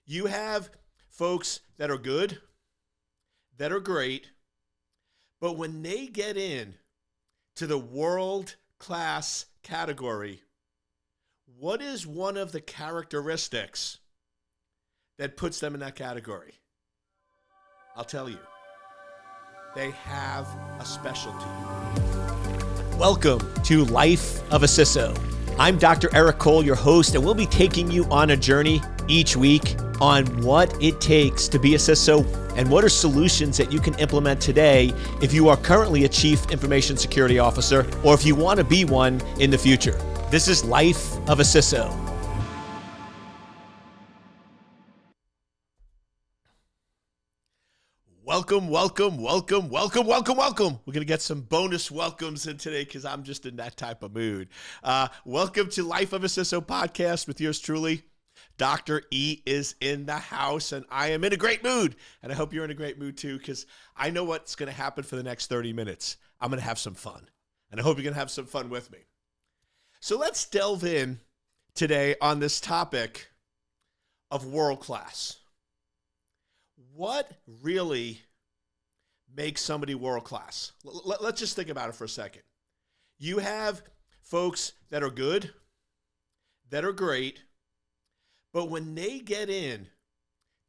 You have folks that are good, that are great, but when they get in to the world-class category, what is one of the characteristics that puts them in that category? I'll tell you. They have a specialty. Welcome to Life of a CISO. I'm Dr. Eric Cole, your host, and we'll be taking you on a journey each week on what it takes to be a CISO and what are solutions that you can implement today if you are currently a Chief Information Security Officer or if you want to be one in the future. This is Life of a CISO. Welcome. We're going to get some bonus welcomes in today because I'm just in that type of mood. Welcome to Life of a CISO podcast with yours truly. Dr. E is in the house, and I am in a great mood. And I hope you're in a great mood too, because I know what's going to happen for the next 30 minutes. I'm going to have some fun, and I hope you're going to have some fun with me. So let's delve in today on this topic of world class. What really makes somebody world class? Let's just think about it for a second. You have folks that are good, that are great, but when they get in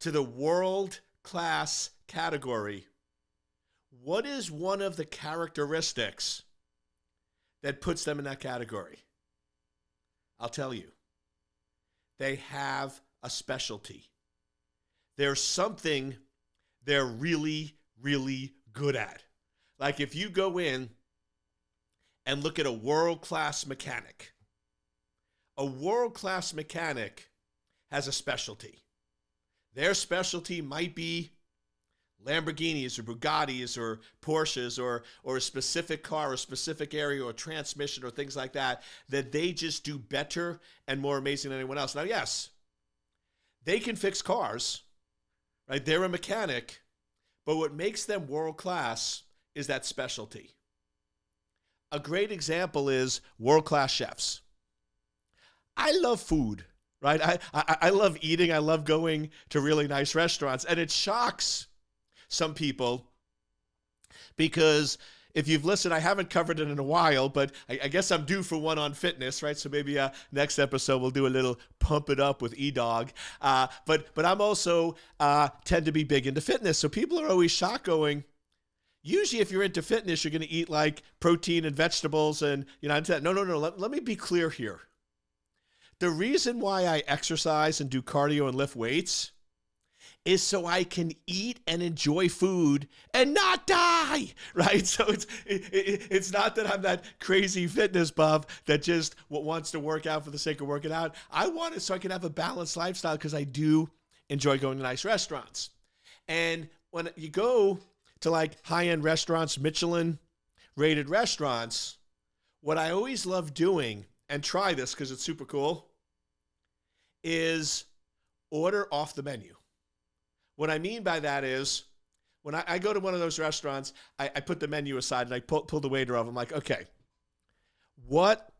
to the world-class category, what is one of the characteristics that puts them in that category? I'll tell you. They have a specialty. There's something they're really, really good at. Like if you go in and look at a world-class mechanic, has a specialty. Their specialty might be Lamborghinis or Bugattis or Porsches or a specific car or a specific area or transmission or things like that they just do better and more amazing than anyone else. Now, yes, they can fix cars, right? They're a mechanic, but what makes them world class is that specialty. A great example is world-class chefs. I love food. Right? I love eating. I love going to really nice restaurants. And it shocks some people because if you've listened, I haven't covered it in a while, but I guess I'm due for one on fitness, right? So maybe next episode we'll do a little pump it up with E-Dog. But I'm also tend to be big into fitness. So people are always shocked going, usually if you're into fitness, you're going to eat like protein and vegetables and, no. Let me be clear here. The reason why I exercise and do cardio and lift weights is so I can eat and enjoy food and not die, right? So it's not that I'm that crazy fitness buff that just wants to work out for the sake of working out. I want it so I can have a balanced lifestyle because I do enjoy going to nice restaurants. And when you go to like high-end restaurants, Michelin-rated restaurants, what I always love doing, and try this because it's super cool, is order off the menu. What I mean by that is when I go to one of those restaurants, I put the menu aside and I pull the waiter off. I'm like, okay, what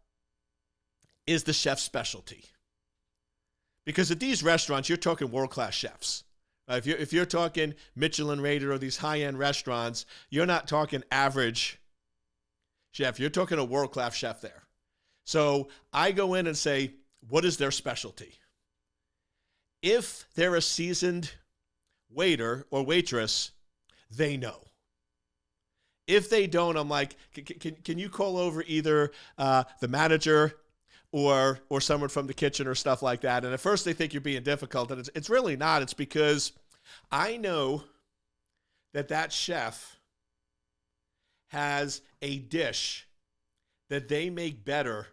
is the chef's specialty? Because at these restaurants, you're talking world-class chefs. If you're talking Michelin-rated or these high-end restaurants, you're not talking average chef. You're talking a world-class chef there. So I go in and say, what is their specialty? If they're a seasoned waiter or waitress, they know. If they don't, I'm like, can you call over either the manager or someone from the kitchen or stuff like that? And at first they think you're being difficult, and it's really not. It's because I know that chef has a dish that they make better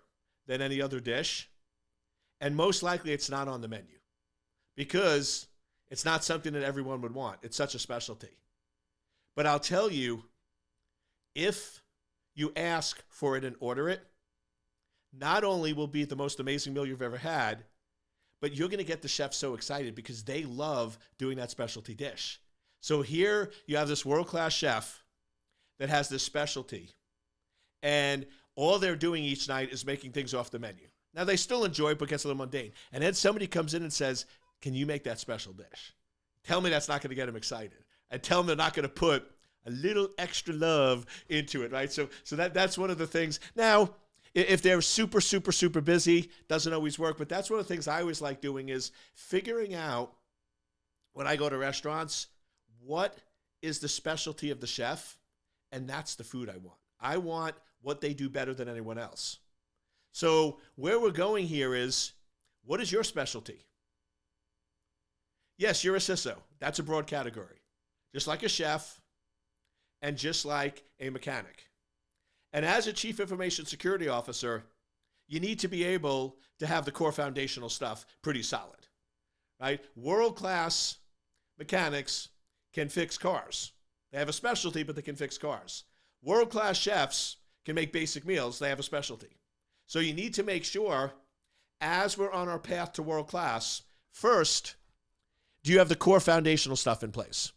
than any other dish, and most likely it's not on the menu because it's not something that everyone would want. It's such a specialty. But I'll tell you, if you ask for it and order it, not only will it be the most amazing meal you've ever had, but you're going to get the chef so excited because they love doing that specialty dish. So here you have this world-class chef that has this specialty, and all they're doing each night is making things off the menu. Now, they still enjoy it, but it gets a little mundane. And then somebody comes in and says, can you make that special dish? Tell me that's not going to get them excited. And tell them they're not going to put a little extra love into it, right? So that's one of the things. Now, if they're super, super, super busy, doesn't always work. But that's one of the things I always like doing is figuring out, when I go to restaurants, what is the specialty of the chef? And that's the food I want. I want what they do better than anyone else. So where we're going here is, what is your specialty? Yes, you're a CISO. That's a broad category. Just like a chef and just like a mechanic. And as a chief information security officer, you need to be able to have the core foundational stuff pretty solid, right? World-class mechanics can fix cars. They have a specialty, but they can fix cars. World-class chefs can make basic meals. They have a specialty. So you need to make sure, as we're on our path to world-class, first, do you have the core foundational stuff in place?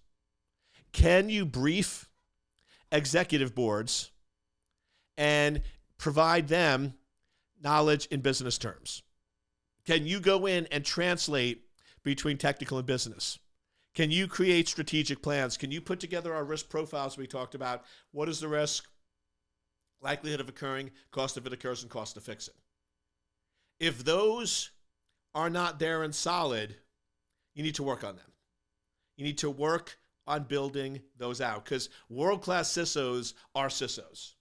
Can you brief executive boards and provide them knowledge in business terms? Can you go in and translate between technical and business? Can you create strategic plans? Can you put together our risk profiles we talked about? What is the risk, likelihood of occurring, cost if it occurs, and cost to fix it? If those are not there and solid, you need to work on them. You need to work on building those out, because world-class CISOs are CISOs.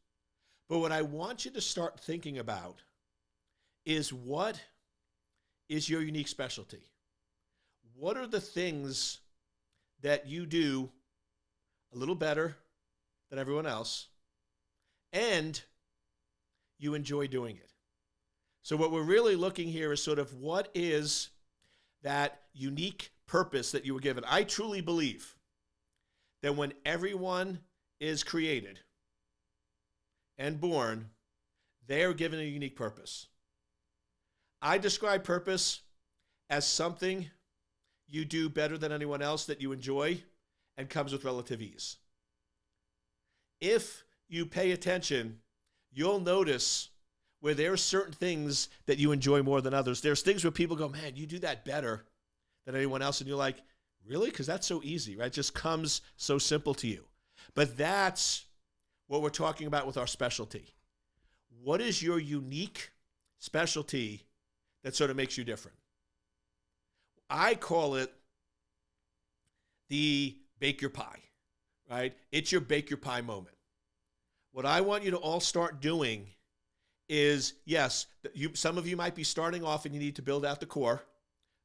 But what I want you to start thinking about is, what is your unique specialty? What are the things that you do a little better than everyone else, and you enjoy doing it? So what we're really looking here is sort of, what is that unique purpose that you were given? I truly believe that when everyone is created and born, they are given a unique purpose. I describe purpose as something you do better than anyone else that you enjoy and comes with relative ease. If you pay attention, you'll notice where there are certain things that you enjoy more than others. There's things where people go, man, you do that better than anyone else. And you're like, really? Because that's so easy, right? It just comes so simple to you. But that's what we're talking about with our specialty. What is your unique specialty that sort of makes you different? I call it the bake your pie, right? It's your bake your pie moment. What I want you to all start doing is, yes, some of you might be starting off and you need to build out the core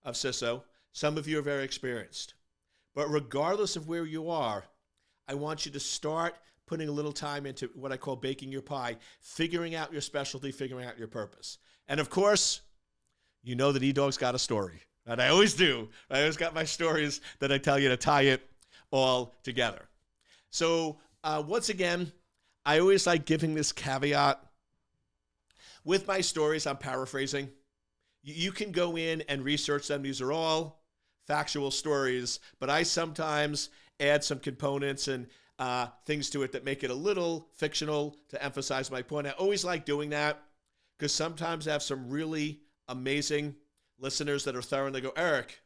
of CISO. Some of you are very experienced. But regardless of where you are, I want you to start putting a little time into what I call baking your pie, figuring out your specialty, figuring out your purpose. And of course, you know that E-Dog's got a story. And I always do. I always got my stories that I tell you to tie it all together. So once again, I always like giving this caveat. With my stories, I'm paraphrasing. You can go in and research them. These are all factual stories, but I sometimes add some components and things to it that make it a little fictional to emphasize my point. I always like doing that because sometimes I have some really amazing listeners that are thorough and they go, Eric,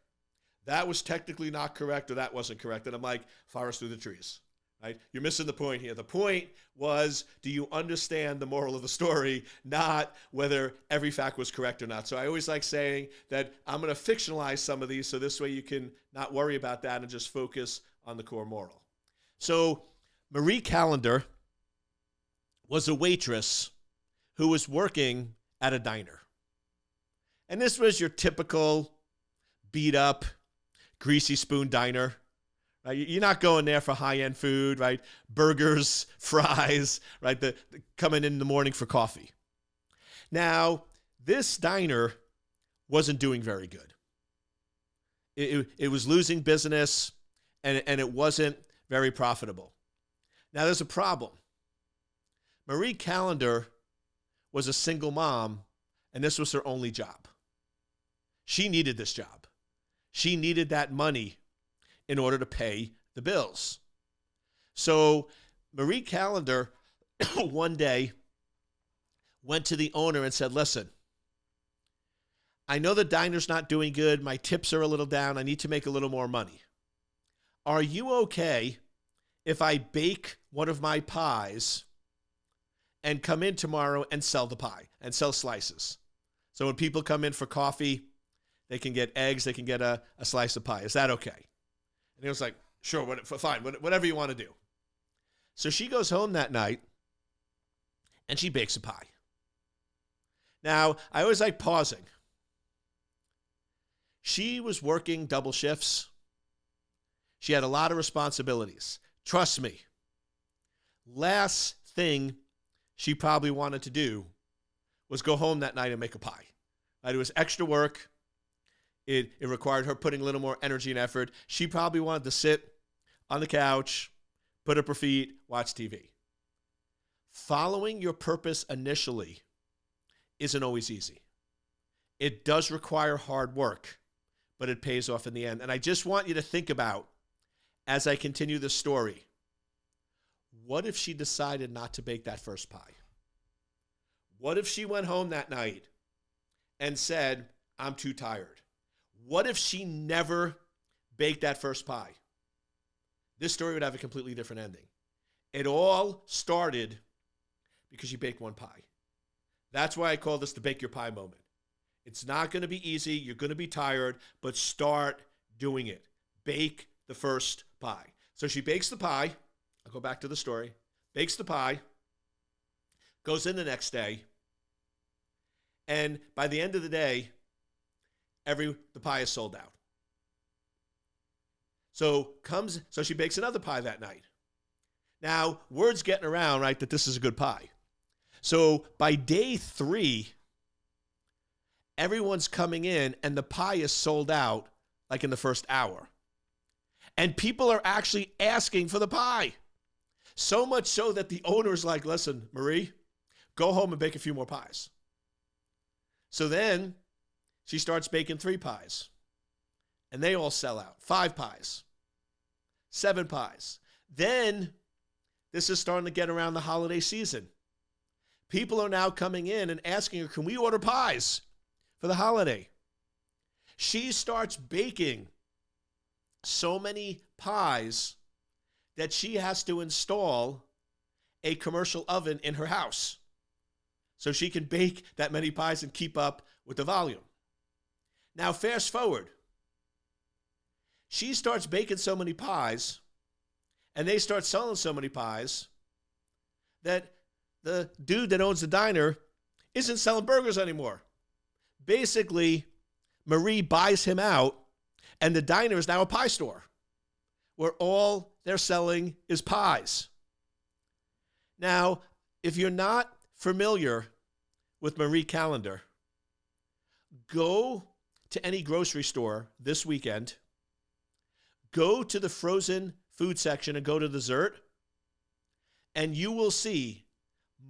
that was technically not correct or that wasn't correct. And I'm like, forest through the trees, right? You're missing the point here. The point was, do you understand the moral of the story, not whether every fact was correct or not. So I always like saying that I'm going to fictionalize some of these so this way you can not worry about that and just focus on the core moral. So Marie Callender was a waitress who was working at a diner. And this was your typical beat up, greasy spoon diner. Right? You're not going there for high-end food, right? Burgers, fries, right? The coming in the morning for coffee. Now, this diner wasn't doing very good. It was losing business, and it wasn't very profitable. Now, there's a problem. Marie Callender was a single mom, and this was her only job. She needed this job. She needed that money in order to pay the bills. So Marie Callender one day went to the owner and said, listen, I know the diner's not doing good. My tips are a little down. I need to make a little more money. Are you okay if I bake one of my pies and come in tomorrow and sell the pie and sell slices? So when people come in for coffee, they can get eggs, they can get a slice of pie. Is that okay? And he was like, sure, fine, whatever you want to do. So she goes home that night and she bakes a pie. Now, I always like pausing. She was working double shifts. She had a lot of responsibilities. Trust me, last thing she probably wanted to do was go home that night and make a pie. It was extra work. It required her putting a little more energy and effort. She probably wanted to sit on the couch, put up her feet, watch TV. Following your purpose initially isn't always easy. It does require hard work, but it pays off in the end. And I just want you to think about, as I continue the story, what if she decided not to bake that first pie? What if she went home that night and said, I'm too tired? What if she never baked that first pie? This story would have a completely different ending. It all started because she baked one pie. That's why I call this the bake your pie moment. It's not going to be easy. You're going to be tired, but start doing it. Bake the first pie. So she bakes the pie. I'll go back to the story. Bakes the pie. Goes in the next day. And by the end of the day, the pie is sold out. So she bakes another pie that night. Now, word's getting around, right, that this is a good pie. So by day 3, everyone's coming in and the pie is sold out like in the first hour. And people are actually asking for the pie. So much so that the owner's like, listen, Marie, go home and bake a few more pies. So then she starts baking 3 pies. And they all sell out. 5 pies. 7 pies. Then this is starting to get around the holiday season. People are now coming in and asking her, can we order pies for the holiday? She starts baking so many pies that she has to install a commercial oven in her house so she can bake that many pies and keep up with the volume. Now, fast forward. She starts baking so many pies, and they start selling so many pies, that the dude that owns the diner isn't selling burgers anymore. Basically, Marie buys him out, and the diner is now a pie store where all they're selling is pies. Now, if you're not familiar with Marie Callender, go to any grocery store this weekend, go to the frozen food section and go to dessert, and you will see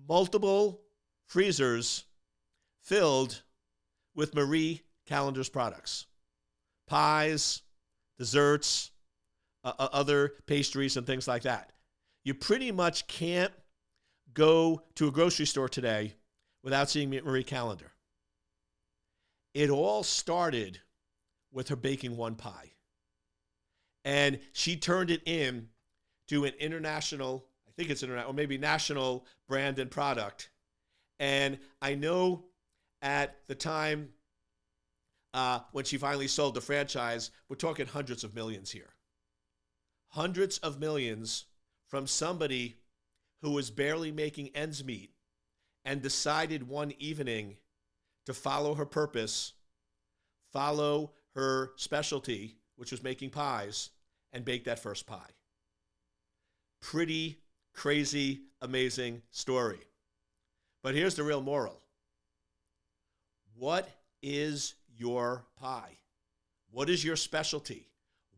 multiple freezers filled with Marie Callender's products. Pies, desserts, other pastries and things like that. You pretty much can't go to a grocery store today without seeing Marie Callender. It all started with her baking one pie. And she turned it in to an international, I think it's international, or maybe national brand and product. And I know at the time when she finally sold the franchise, we're talking hundreds of millions here. Hundreds of millions from somebody who was barely making ends meet and decided one evening to follow her purpose, follow her specialty, which was making pies, and bake that first pie. Pretty crazy, amazing story. But here's the real moral. What is your pie? What is your specialty?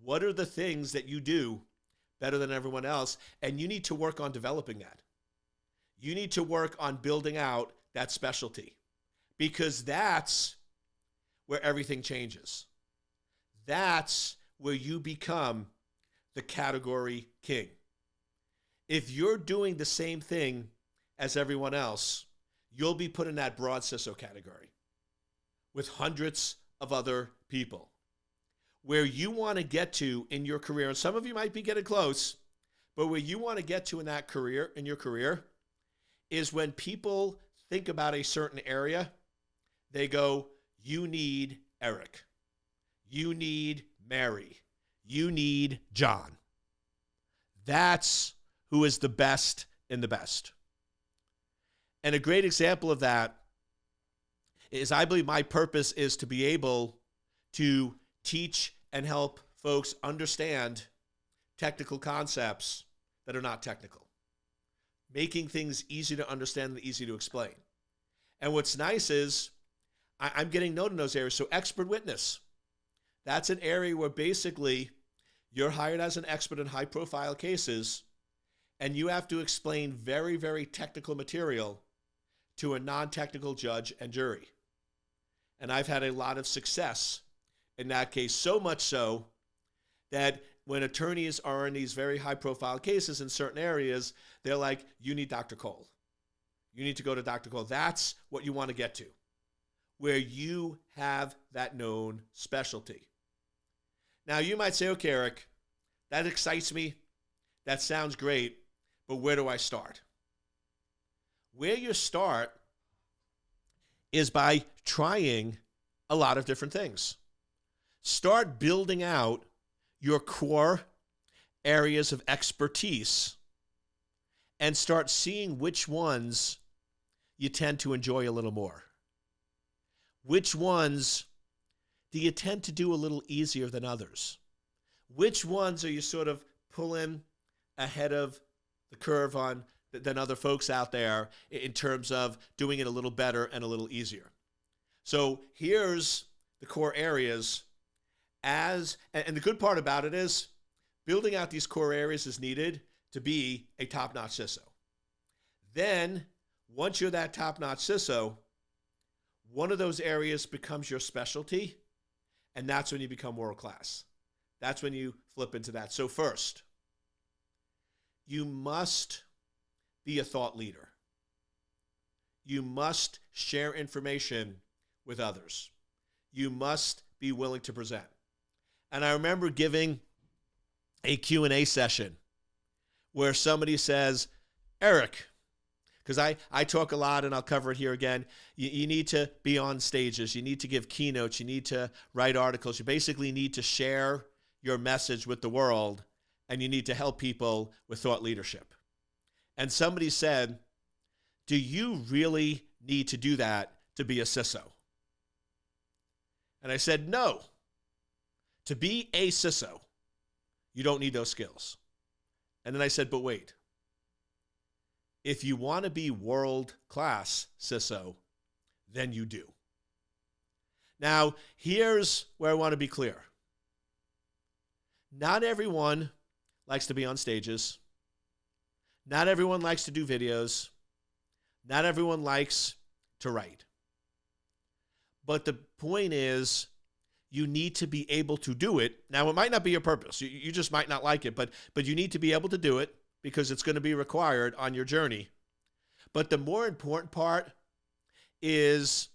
What are the things that you do better than everyone else? And you need to work on developing that. You need to work on building out that specialty, because that's where everything changes. That's where you become the category king. If you're doing the same thing as everyone else, you'll be put in that broad CISO category, with hundreds of other people. Where you want to get to in your career, and some of you might be getting close, but where you want to get to in your career, is when people think about a certain area, they go, you need Eric. You need Mary. You need John. That's who is the best in the best. And a great example of that is, I believe my purpose is to be able to teach and help folks understand technical concepts that are not technical, making things easy to understand and easy to explain. And what's nice is I'm getting known in those areas. So expert witness, that's an area where basically you're hired as an expert in high profile cases, and you have to explain very, very technical material to a non-technical judge and jury. And I've had a lot of success in that case, so much so that when attorneys are in these very high-profile cases in certain areas, they're like, you need Dr. Cole. You need to go to Dr. Cole. That's what you want to get to, where you have that known specialty. Now, you might say, okay, Eric, that excites me. That sounds great, but where do I start? Where you start is by trying a lot of different things. Start building out your core areas of expertise and start seeing which ones you tend to enjoy a little more. Which ones do you tend to do a little easier than others? Which ones are you sort of pulling ahead of the curve on than other folks out there in terms of doing it a little better and a little easier? So here's the core areas. And the good part about it is building out these core areas is needed to be a top-notch CISO. Then, once you're that top-notch CISO, one of those areas becomes your specialty, and that's when you become world-class. That's when you flip into that. So first, you must be a thought leader. You must share information with others. You must be willing to present. And I remember giving a Q&A session where somebody says, Eric, because I talk a lot and I'll cover it here again, you need to be on stages, you need to give keynotes, you need to write articles, you basically need to share your message with the world, and you need to help people with thought leadership. And somebody said, do you really need to do that to be a CISO? And I said, no. To be a CISO, you don't need those skills. And then I said, but wait. If you want to be world-class CISO, then you do. Now, here's where I want to be clear. Not everyone likes to be on stages. Not everyone likes to do videos. Not everyone likes to write. But the point is, you need to be able to do it. Now, it might not be your purpose. You just might not like it, but you need to be able to do it because it's going to be required on your journey. But the more important part is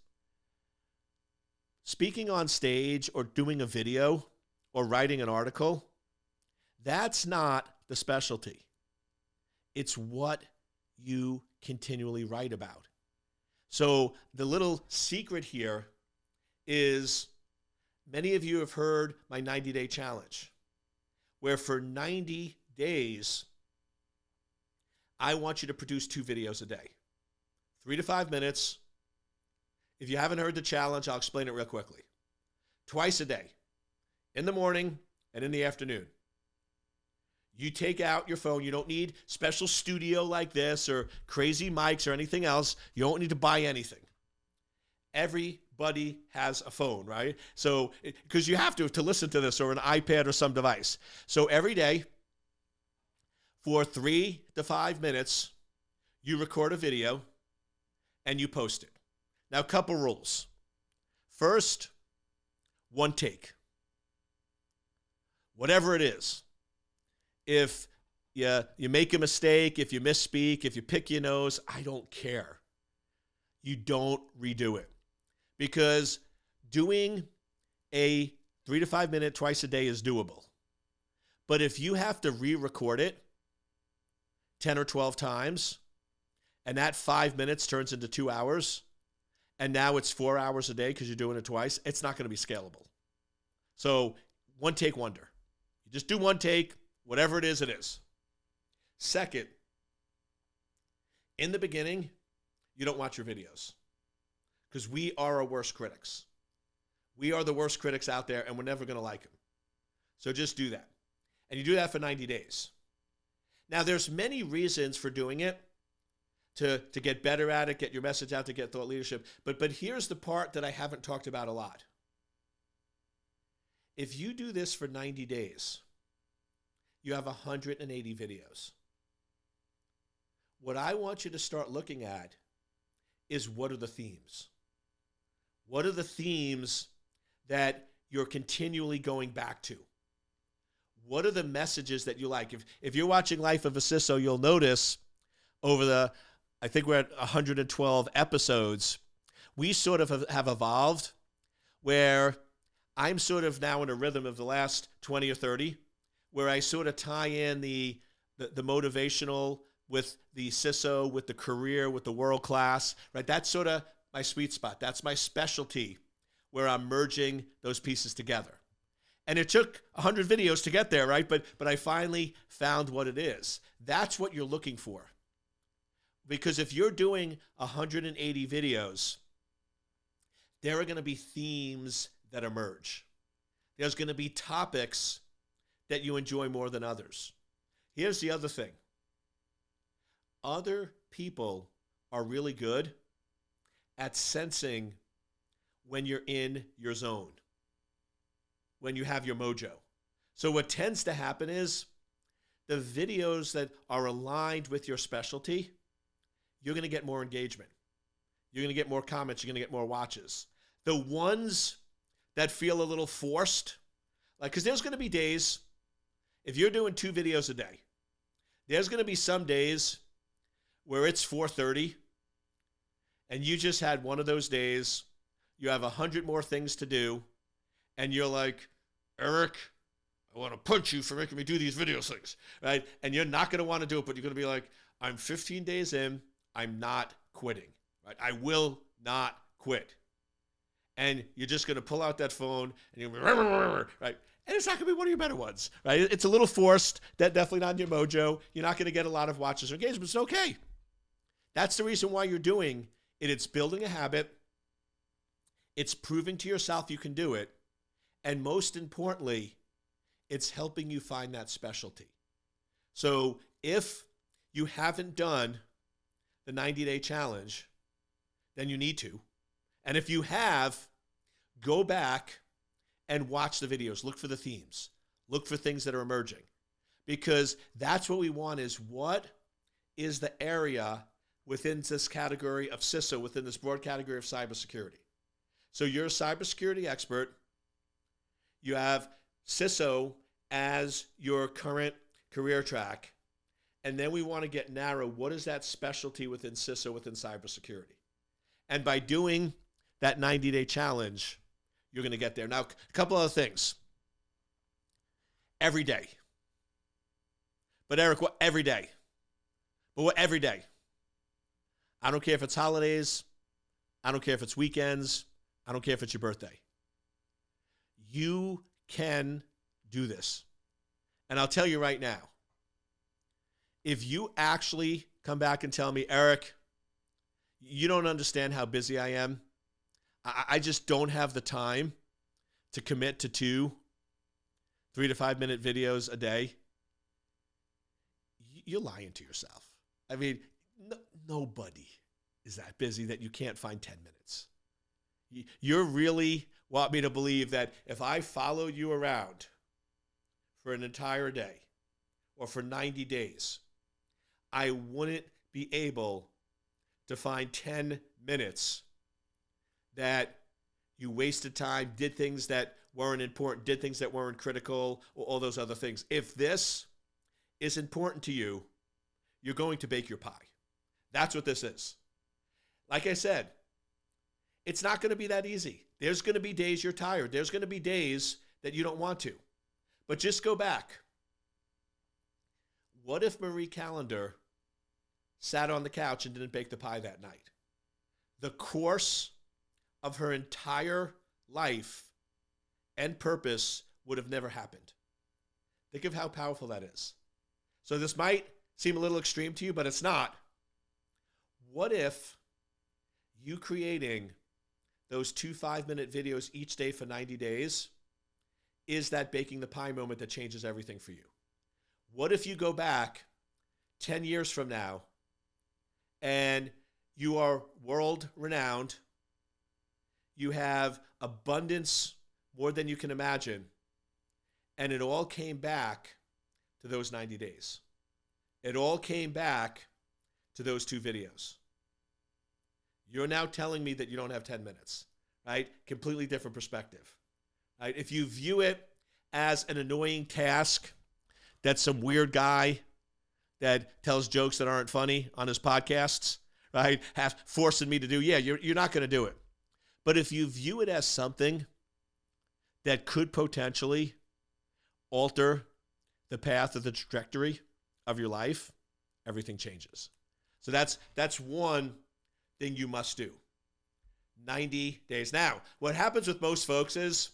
speaking on stage or doing a video or writing an article. That's not the specialty. It's what you continually write about. So the little secret here is, many of you have heard my 90-day challenge, where for 90 days, I want you to produce 2 videos a day, 3 to 5 minutes. If you haven't heard the challenge, I'll explain it real quickly. Twice a day, in the morning and in the afternoon. You take out your phone. You don't need special studio like this or crazy mics or anything else. You don't need to buy anything. Everybody has a phone, right? So, because you have to listen to this, or an iPad or some device. So every day, for 3 to 5 minutes, you record a video and you post it. Now, a couple rules. First, 1 take. Whatever it is. If you make a mistake, if you misspeak, if you pick your nose, I don't care. You don't redo it. Because doing a 3 to 5 minute twice a day is doable. But if you have to re-record it 10 or 12 times, and that 5 minutes turns into 2 hours, and now it's 4 hours a day because you're doing it twice, it's not going to be scalable. So one take wonder. You just do one take, whatever it is, it is. Second, in the beginning, you don't watch your videos because we are our worst critics. We are the worst critics out there, and we're never going to like them. So just do that. And you do that for 90 days. Now, there's many reasons for doing it to get better at it, get your message out, to get thought leadership. But here's the part that I haven't talked about a lot. If you do this for 90 days, you have 180 videos. What I want you to start looking at is, what are the themes? What are the themes that you're continually going back to? What are the messages that you like? If you're watching Life of a CISO, you'll notice over the, I think we're at 112 episodes, we sort of have evolved where I'm sort of now in a rhythm of the last 20 or 30, where I sort of tie in the motivational with the CISO, with the career, with the world class, right? That's sort of my sweet spot. That's my specialty, where I'm merging those pieces together. And it took 100 videos to get there, right? But I finally found what it is. That's what you're looking for. Because if you're doing 180 videos, there are going to be themes that emerge. There's going to be topics that you enjoy more than others. Here's the other thing. Other people are really good at sensing when you're in your zone, when you have your mojo. So what tends to happen is the videos that are aligned with your specialty, you're going to get more engagement. You're going to get more comments. You're going to get more watches. The ones that feel a little forced, like, because there's going to be days, if you're doing 2 videos a day, there's going to be some days where it's 4:30 and you just had one of those days, you have 100 more things to do, and you're like, Eric, I want to punch you for making me do these video things, right? And you're not going to want to do it, but you're going to be like, I'm 15 days in, I'm not quitting, right? I will not quit. And you're just going to pull out that phone and you'll be, right? And it's not going to be one of your better ones, right? It's a little forced, definitely not in your mojo. You're not going to get a lot of watches or engagement. It's okay. That's the reason why you're doing it. It's building a habit. It's proving to yourself you can do it. And most importantly, it's helping you find that specialty. So if you haven't done the 90-day challenge, then you need to. And if you have, go back and watch the videos. Look for the themes. Look for things that are emerging. Because that's what we want, is what is the area within this category of CISO, within this broad category of cybersecurity. So you're a cybersecurity expert. You have CISO as your current career track. And then we want to get narrow. What is that specialty within CISO, within cybersecurity? And by doing that 90-day challenge, you're going to get there. Now, a couple other things. Every day. But Eric, what every day? But what every day? I don't care if it's holidays. I don't care if it's weekends. I don't care if it's your birthday. You can do this. And I'll tell you right now, if you actually come back and tell me, Eric, you don't understand how busy I am. I just don't have the time to commit to 2 3 to 5 minute videos a day. You're lying to yourself. I mean, nobody is that busy that you can't find 10 minutes. You really want me to believe that if I followed you around for an entire day or for 90 days, I wouldn't be able to find 10 minutes that you wasted time, did things that weren't important, did things that weren't critical, or all those other things. If this is important to you, you're going to bake your pie. That's what this is. Like I said, It's not going to be that easy. There's going to be days you're tired. There's going to be days that you don't want to. But just go back. What if Marie Callender sat on the couch and didn't bake the pie that night? The course of her entire life and purpose would have never happened. Think of how powerful that is. So this might seem a little extreme to you, but it's not. What if you creating those 2 5-minute videos each day for 90 days is that baking the pie moment that changes everything for you? What if you go back 10 years from now and you are world renowned, you have abundance more than you can imagine, and it all came back to those 90 days. It all came back to those 2 videos. You're now telling me that you don't have 10 minutes, right? Completely different perspective, right? If you view it as an annoying task that some weird guy that tells jokes that aren't funny on his podcasts, right, forcing me to do, yeah, you're not going to do it. But if you view it as something that could potentially alter the path of the trajectory of your life, everything changes. So that's one thing you must do. 90 days. Now, what happens with most folks is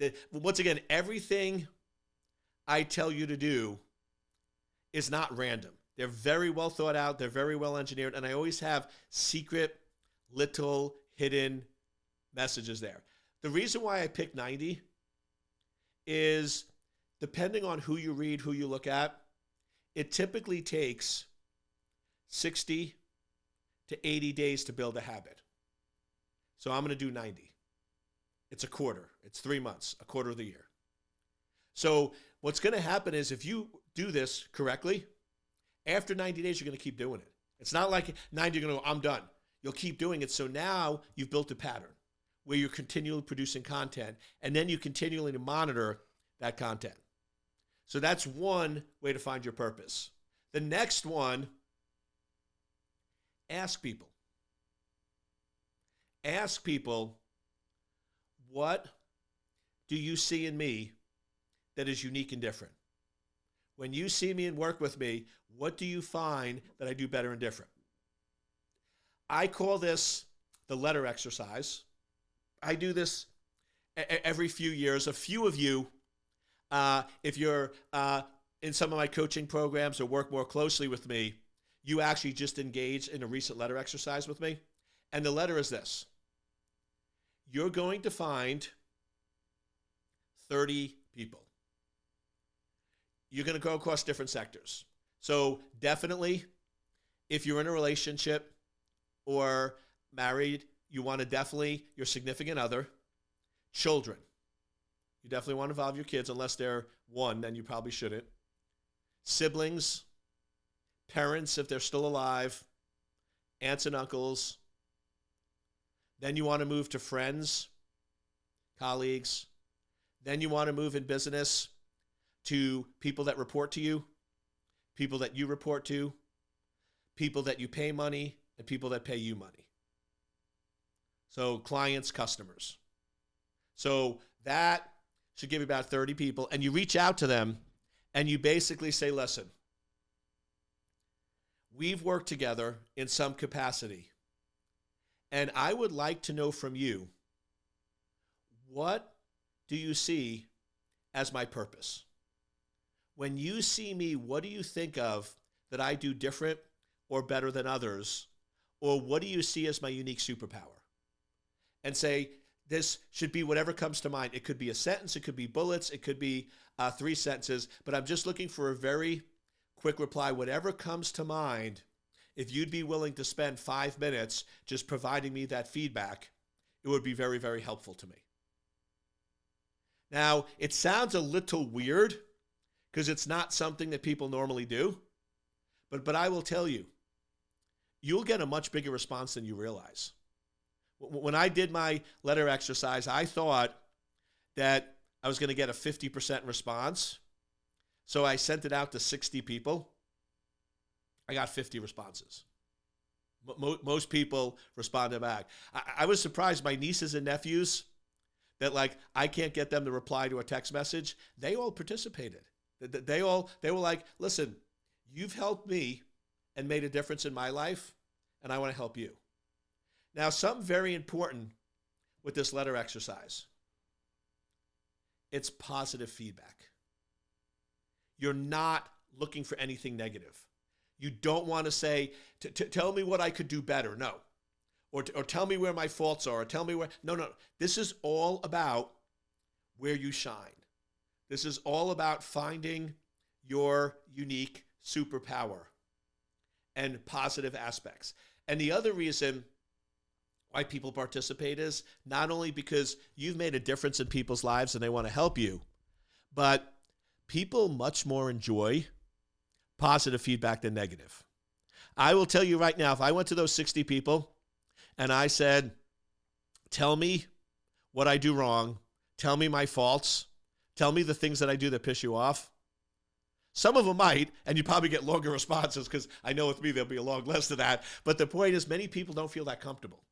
that, once again, everything I tell you to do is not random. They're very well thought out. They're very well engineered. And I always have secret, little, hidden messages there. The reason why I picked 90 is, depending on who you read, who you look at, it typically takes 60 to 80 days to build a habit. So I'm going to do 90. It's a quarter. It's 3 months, a quarter of the year. So what's going to happen is, if you do this correctly, after 90 days, you're going to keep doing it. It's not like 90, you're going to go, I'm done. You'll keep doing it. So now you've built a pattern where you're continually producing content, and then you continually monitor that content. So that's one way to find your purpose. The next one, ask people. Ask people, what do you see in me that is unique and different? When you see me and work with me, what do you find that I do better and different? I call this the letter exercise. I do this every few years. A few of you, if you're in some of my coaching programs or work more closely with me, you actually just engaged in a recent letter exercise with me. And the letter is this. You're going to find 30 people. You're going to go across different sectors. So definitely, if you're in a relationship or married, you want to definitely, your significant other, children. You definitely want to involve your kids, unless they're 1, then you probably shouldn't. Siblings, parents, if they're still alive, aunts and uncles. Then you want to move to friends, colleagues. Then you want to move in business to people that report to you, people that you report to, people that you pay money, and people that pay you money. So clients, customers. So that should give you about 30 people. And you reach out to them and you basically say, listen, we've worked together in some capacity, and I would like to know from you, what do you see as my purpose? When you see me, what do you think of that I do different or better than others? Or what do you see as my unique superpower? And say, this should be whatever comes to mind. It could be a sentence, it could be bullets, it could be 3 sentences, but I'm just looking for a very quick reply. Whatever comes to mind, if you'd be willing to spend 5 minutes just providing me that feedback, it would be very, very helpful to me. Now, it sounds a little weird because it's not something that people normally do, but I will tell you, you'll get a much bigger response than you realize. When I did my letter exercise, I thought that I was going to get a 50% response. So I sent it out to 60 people. I got 50 responses. Most people responded back. I was surprised. My nieces and nephews, that like I can't get them to reply to a text message, they all participated. They were like, listen, you've helped me and made a difference in my life, and I want to help you. Now, something very important with this letter exercise. It's positive feedback. You're not looking for anything negative. You don't want to say, tell me what I could do better. No. Or tell me where my faults are. Or tell me where. No. This is all about where you shine. This is all about finding your unique superpower and positive aspects. And the other reason why people participate is not only because you've made a difference in people's lives and they want to help you, but people much more enjoy positive feedback than negative. I will tell you right now, if I went to those 60 people and I said, tell me what I do wrong, tell me my faults, tell me the things that I do that piss you off, some of them might, and you probably get longer responses because I know with me there'll be a long list of that. But the point is, many people don't feel that comfortable.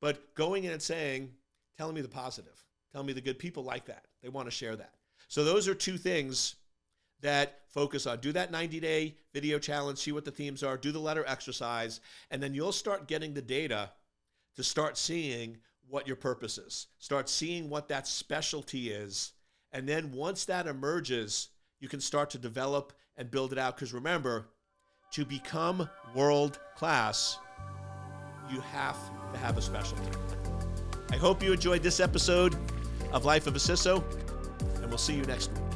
But going in and saying, tell me the positive, tell me the good, people like that. They want to share that. So those are two things that focus on. Do that 90-day video challenge, see what the themes are, do the letter exercise, and then you'll start getting the data to start seeing what your purpose is. Start seeing what that specialty is. And then once that emerges, you can start to develop and build it out. Because remember, to become world class, you have to have a specialty. I hope you enjoyed this episode of Life of a CISO, and we'll see you next week.